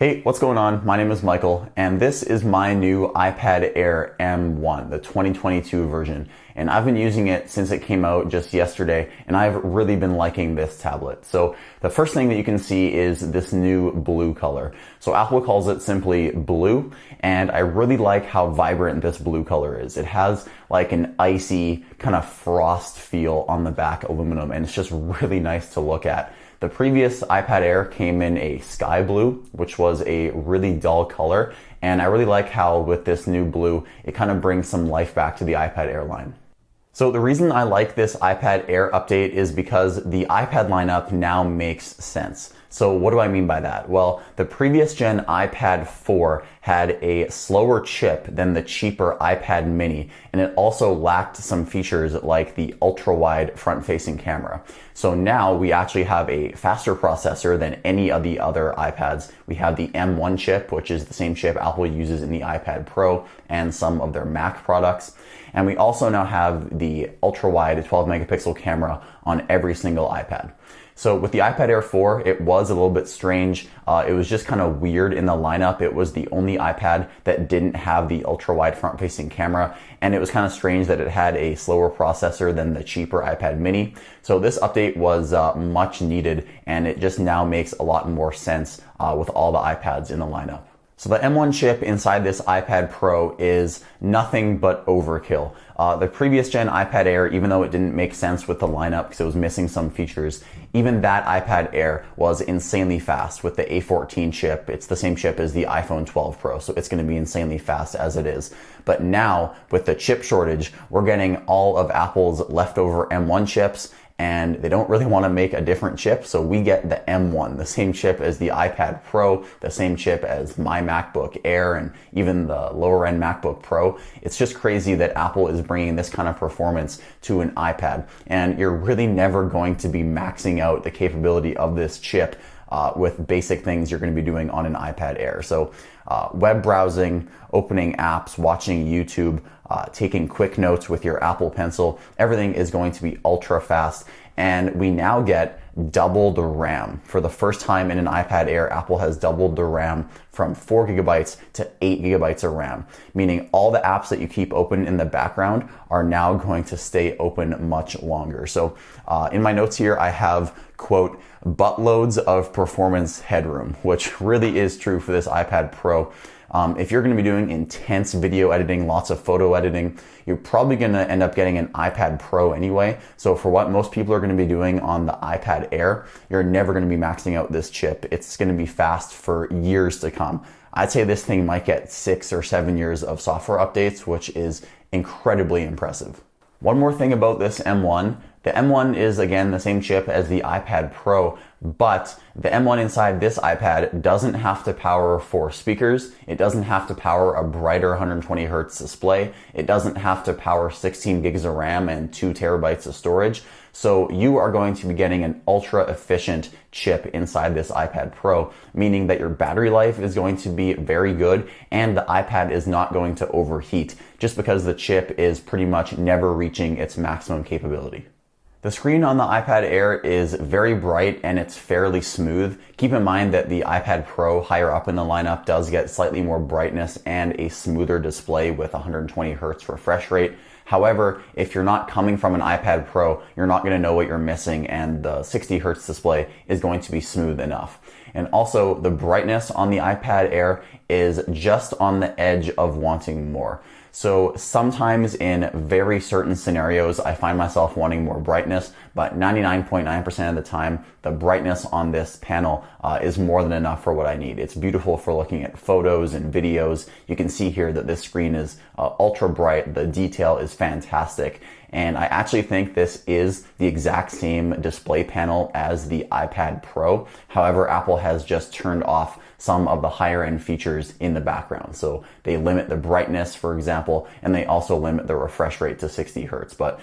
Hey, what's going on? My name is Michael, and this is my new iPad Air M1, the 2022 version. And I've been using it since it came out just yesterday, and I've really been liking this tablet. So the first thing that you can see is this new blue color. So Apple calls it simply blue, and I really like how vibrant this blue color is. It has like an icy kind of frost feel on the back aluminum, and it's just really nice to look at. The previous iPad Air came in a sky blue, which was a really dull color, and I really like how with this new blue, it kind of brings some life back to the iPad Air line. So the reason I like this iPad Air update is because the iPad lineup now makes sense. So what do I mean by that? Well, the previous gen iPad 4 had a slower chip than the cheaper iPad mini, and it also lacked some features like the ultra-wide front-facing camera. So now we actually have a faster processor than any of the other iPads. We have the M1 chip, which is the same chip Apple uses in the iPad Pro and some of their Mac products. And we also now have the ultra-wide 12 megapixel camera on every single iPad. So with the iPad Air 4, it was a little bit strange. It was just kind of weird in the lineup. It was the only iPad that didn't have the ultra-wide front-facing camera, and it was kind of strange that it had a slower processor than the cheaper iPad mini. So this update was much needed, and it just now makes a lot more sense with all the iPads in the lineup. So the M1 chip inside this iPad Pro is nothing but overkill. The previous gen iPad Air, even though it didn't make sense with the lineup because it was missing some features, even that iPad Air was insanely fast with the A14 chip. It's the same chip as the iPhone 12 Pro, so it's going to be insanely fast as it is. But now, with the chip shortage, we're getting all of Apple's leftover M1 chips, and they don't really want to make a different chip, so we get the M1, the same chip as the iPad Pro, the same chip as my MacBook Air, and even the lower end MacBook Pro. It's just crazy that Apple is bringing this kind of performance to an iPad, and you're really never going to be maxing out the capability of this chip with basic things you're going to be doing on an iPad Air. So web browsing, opening apps, watching YouTube, taking quick notes with your Apple Pencil, everything is going to be ultra fast. And we now get double the RAM. For the first time in an iPad Air, Apple has doubled the RAM from 4 gigabytes to 8 gigabytes of RAM, meaning all the apps that you keep open in the background are now going to stay open much longer. So in my notes here, I have, quote, buttloads of performance headroom, which really is true for this iPad Pro. If you're going to be doing intense video editing, lots of photo editing, you're probably going to end up getting an iPad Pro anyway. So for what most people are going to be doing on the iPad Air, you're never going to be maxing out this chip. It's going to be fast for years to come. I'd say this thing might get 6 or 7 years of software updates, which is incredibly impressive. One more thing about this M1. The M1 is, again, the same chip as the iPad Pro, but the M1 inside this iPad doesn't have to power 4 speakers. It doesn't have to power a brighter 120 hertz display. It doesn't have to power 16 gigs of RAM and 2 terabytes of storage. So you are going to be getting an ultra efficient chip inside this iPad Pro, meaning that your battery life is going to be very good and the iPad is not going to overheat just because the chip is pretty much never reaching its maximum capability. The screen on the iPad Air is very bright and it's fairly smooth. Keep in mind that the iPad Pro higher up in the lineup does get slightly more brightness and a smoother display with 120 hertz refresh rate. However, if you're not coming from an iPad Pro, you're not going to know what you're missing, and the 60 hertz display is going to be smooth enough. And also, the brightness on the iPad Air is just on the edge of wanting more. So sometimes in very certain scenarios, I find myself wanting more brightness, but 99.9% of the time, the brightness on this panel is more than enough for what I need. It's beautiful for looking at photos and videos. You can see here that this screen is ultra bright. The detail is fantastic. And I actually think this is the exact same display panel as the iPad Pro. However, Apple has just turned off some of the higher end features in the background. So they limit the brightness, for example, and they also limit the refresh rate to 60 hertz. But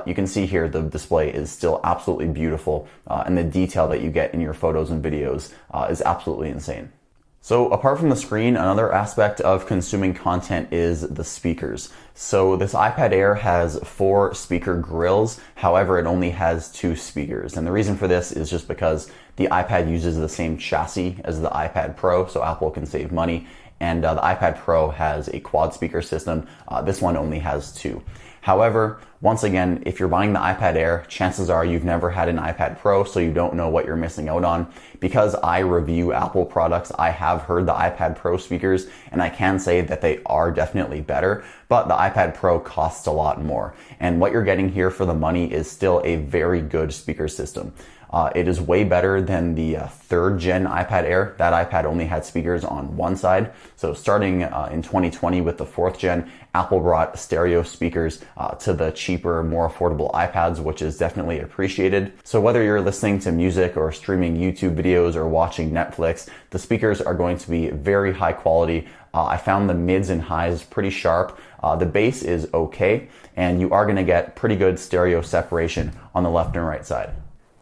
you can see here the display is still absolutely beautiful, and the detail that you get in your photos and videos is absolutely insane. So apart from the screen, another aspect of consuming content is the speakers. So this iPad Air has 4 speaker grills. However, it only has 2 speakers. And the reason for this is just because the iPad uses the same chassis as the iPad Pro, so Apple can save money. And the iPad Pro has a quad speaker system. This one only has 2. However, once again, if you're buying the iPad Air, chances are you've never had an iPad Pro, so you don't know what you're missing out on. Because I review Apple products, I have heard the iPad Pro speakers, and I can say that they are definitely better, but the iPad Pro costs a lot more. And what you're getting here for the money is still a very good speaker system. It is way better than the 3rd gen iPad Air. That iPad only had speakers on one side. So starting in 2020 with the 4th gen, Apple brought stereo speakers to the cheaper, more affordable iPads, which is definitely appreciated. So whether you're listening to music or streaming YouTube videos or watching Netflix, the speakers are going to be very high quality. I found the mids and highs pretty sharp. The bass is okay, and you are going to get pretty good stereo separation on the left and right side.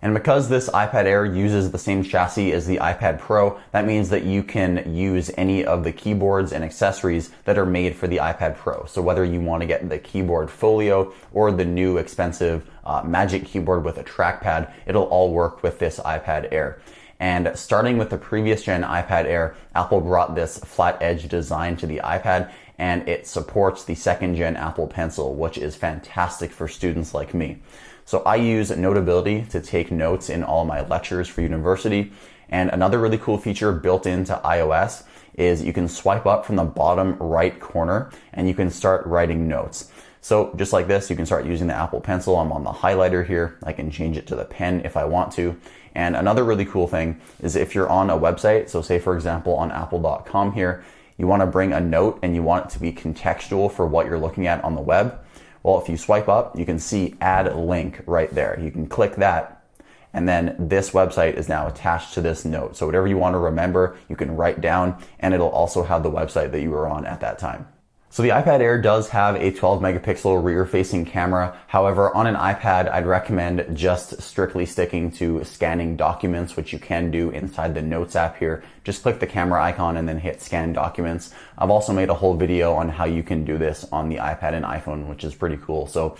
And because this iPad Air uses the same chassis as the iPad Pro, that means that you can use any of the keyboards and accessories that are made for the iPad Pro. So whether you want to get the keyboard Folio or the new expensive Magic keyboard with a trackpad, it'll all work with this iPad Air. And starting with the previous gen iPad Air, Apple brought this flat edge design to the iPad, and it supports the 2nd gen Apple Pencil, which is fantastic for students like me. So I use Notability to take notes in all my lectures for university. And another really cool feature built into iOS is you can swipe up from the bottom right corner and you can start writing notes. So just like this, you can start using the Apple Pencil. I'm on the highlighter here. I can change it to the pen if I want to. And another really cool thing is if you're on a website, so say for example on apple.com here, you want to bring a note and you want it to be contextual for what you're looking at on the web. Well, if you swipe up, you can see add link right there. You can click that, and then this website is now attached to this note. So whatever you want to remember, you can write down, and it'll also have the website that you were on at that time. So the iPad Air does have a 12 megapixel rear-facing camera. However, on an iPad, I'd recommend just strictly sticking to scanning documents, which you can do inside the Notes app here. Just click the camera icon and then hit Scan Documents. I've also made a whole video on how you can do this on the iPad and iPhone, which is pretty cool. So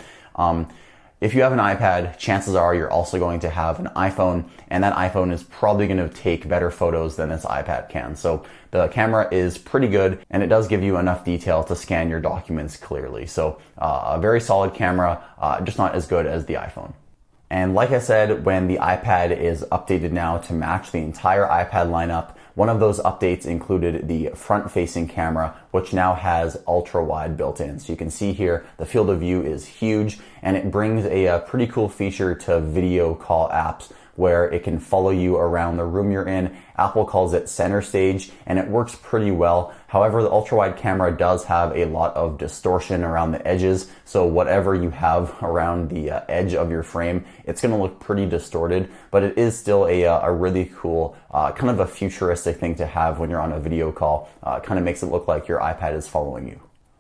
if you have an iPad, chances are you're also going to have an iPhone, and that iPhone is probably going to take better photos than this iPad can. So the camera is pretty good, and it does give you enough detail to scan your documents clearly. So a very solid camera, just not as good as the iPhone. And like I said, when the iPad is updated now to match the entire iPad lineup, one of those updates included the front-facing camera, which now has ultra-wide built in. So you can see here, the field of view is huge, and it brings a pretty cool feature to video call apps where it can follow you around the room you're in. Apple calls it center stage, and it works pretty well. However, the ultra-wide camera does have a lot of distortion around the edges, so whatever you have around the edge of your frame, it's going to look pretty distorted, but it is still a really cool, kind of a futuristic thing to have when you're on a video call. Kind of makes it look like your iPad is following you.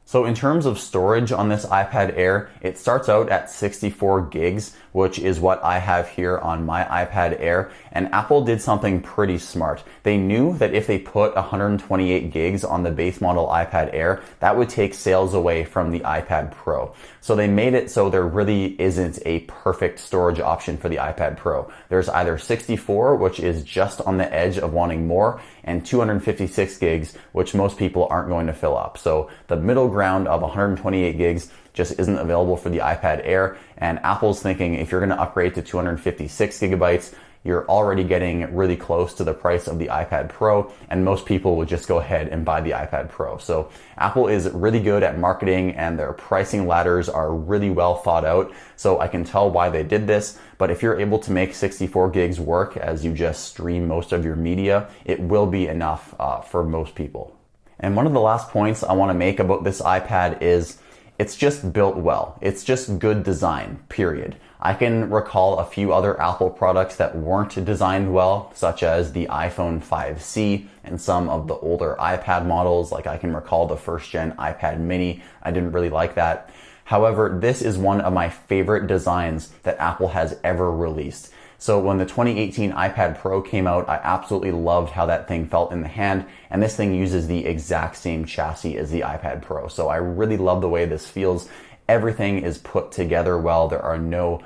So in terms of storage on this iPad Air, it starts out at 64 gigs, which is what I have here on my iPad Air. And Apple did something pretty smart. They knew that if they put 128 gigs on the base model iPad Air, that would take sales away from the iPad Pro. So they made it so there really isn't a perfect storage option for the iPad Pro. There's either 64, which is just on the edge of wanting more, and 256 gigs, which most people aren't going to fill up. So the middle ground of 128 gigs just isn't available for the iPad Air, and Apple's thinking if you're going to upgrade to 256 gigabytes, you're already getting really close to the price of the iPad Pro, and most people would just go ahead and buy the iPad Pro. So Apple is really good at marketing, and their pricing ladders are really well thought out. So I can tell why they did this, but if you're able to make 64 gigs work as you just stream most of your media, it will be enough for most people. And one of the last points I want to make about this iPad is it's just built well. It's just good design, period. I can recall a few other Apple products that weren't designed well, such as the iPhone 5C and some of the older iPad models. Like I can recall the first gen iPad mini. I didn't really like that. However, this is one of my favorite designs that Apple has ever released. So when the 2018 iPad Pro came out, I absolutely loved how that thing felt in the hand, and this thing uses the exact same chassis as the iPad Pro. So I really love the way this feels. Everything is put together well. There are no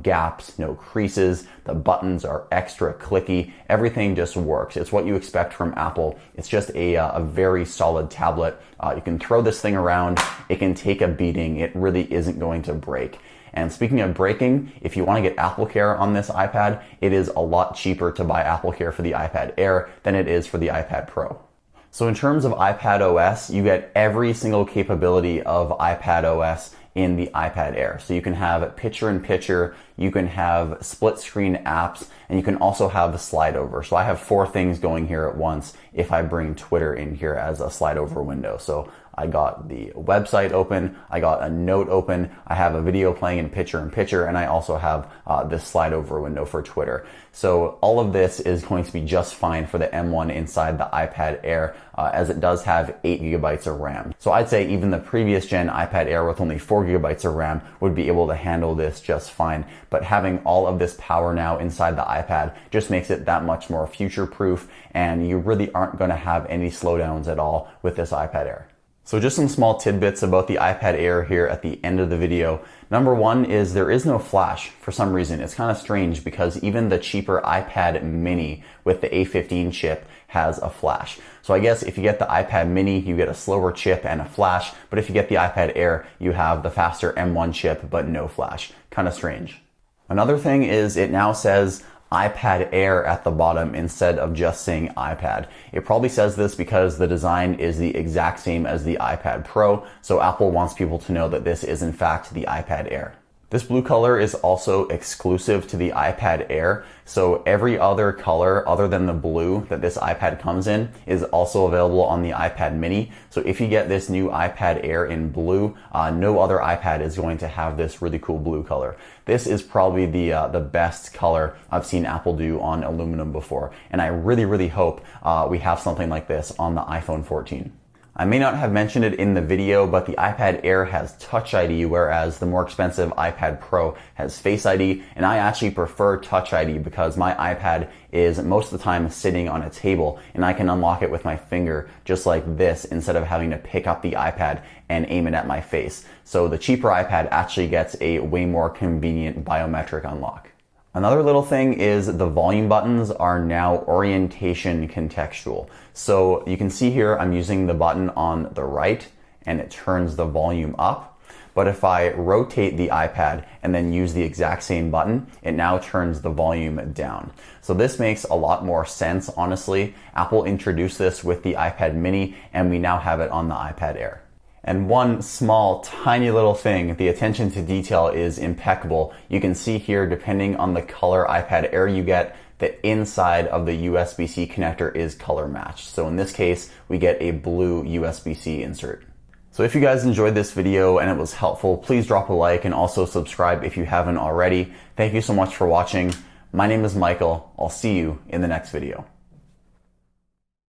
gaps, no creases. The buttons are extra clicky. Everything just works. It's what you expect from Apple. It's just a very solid tablet. You can throw this thing around. It can take a beating. It really isn't going to break. And speaking of breaking, if you want to get AppleCare on this iPad, it is a lot cheaper to buy AppleCare for the iPad Air than it is for the iPad Pro. So in terms of iPadOS, you get every single capability of iPadOS in the iPad Air. So you can have picture-in-picture, you can have split-screen apps, and you can also have slide over. So I have 4 things going here at once if I bring Twitter in here as a slide over window. So I got the website open, I got a note open, I have a video playing in picture-in-picture, and I also have this slide over window for Twitter. So all of this is going to be just fine for the M1 inside the iPad Air, as it does have 8 gigabytes of RAM. So I'd say even the previous gen iPad Air with only 4 gigabytes of RAM would be able to handle this just fine. But having all of this power now inside the iPad just makes it that much more future-proof, and you really aren't going to have any slowdowns at all with this iPad Air. So just some small tidbits about the iPad Air here at the end of the video. Number one is there is no flash for some reason. It's kind of strange because even the cheaper iPad mini with the A15 chip has a flash. So I guess if you get the iPad mini, you get a slower chip and a flash, but if you get the iPad Air, you have the faster M1 chip but no flash. Kind of strange. Another thing is it now says iPad Air at the bottom instead of just saying iPad. It probably says this because the design is the exact same as the iPad Pro, so Apple wants people to know that this is in fact the iPad Air. This blue color is also exclusive to the iPad Air, so every other color other than the blue that this iPad comes in is also available on the iPad mini. So if you get this new iPad Air in blue, no other iPad is going to have this really cool blue color. This is probably the best color I've seen Apple do on aluminum before, and I really hope we have something like this on the iPhone 14. I may not have mentioned it in the video, but the iPad Air has Touch ID, whereas the more expensive iPad Pro has Face ID, and I actually prefer Touch ID because my iPad is most of the time sitting on a table, and I can unlock it with my finger just like this instead of having to pick up the iPad and aim it at my face. So the cheaper iPad actually gets a way more convenient biometric unlock. Another little thing is the volume buttons are now orientation contextual. So you can see here I'm using the button on the right and it turns the volume up. But if I rotate the iPad and then use the exact same button, it now turns the volume down. So this makes a lot more sense, honestly. Apple introduced this with the iPad mini and we now have it on the iPad Air. And one small, tiny little thing, the attention to detail is impeccable. You can see here, depending on the color iPad Air you get, the inside of the USB-C connector is color matched. So in this case, we get a blue USB-C insert. So if you guys enjoyed this video and it was helpful, please drop a like and also subscribe if you haven't already. Thank you so much for watching. My name is Michael. I'll see you in the next video.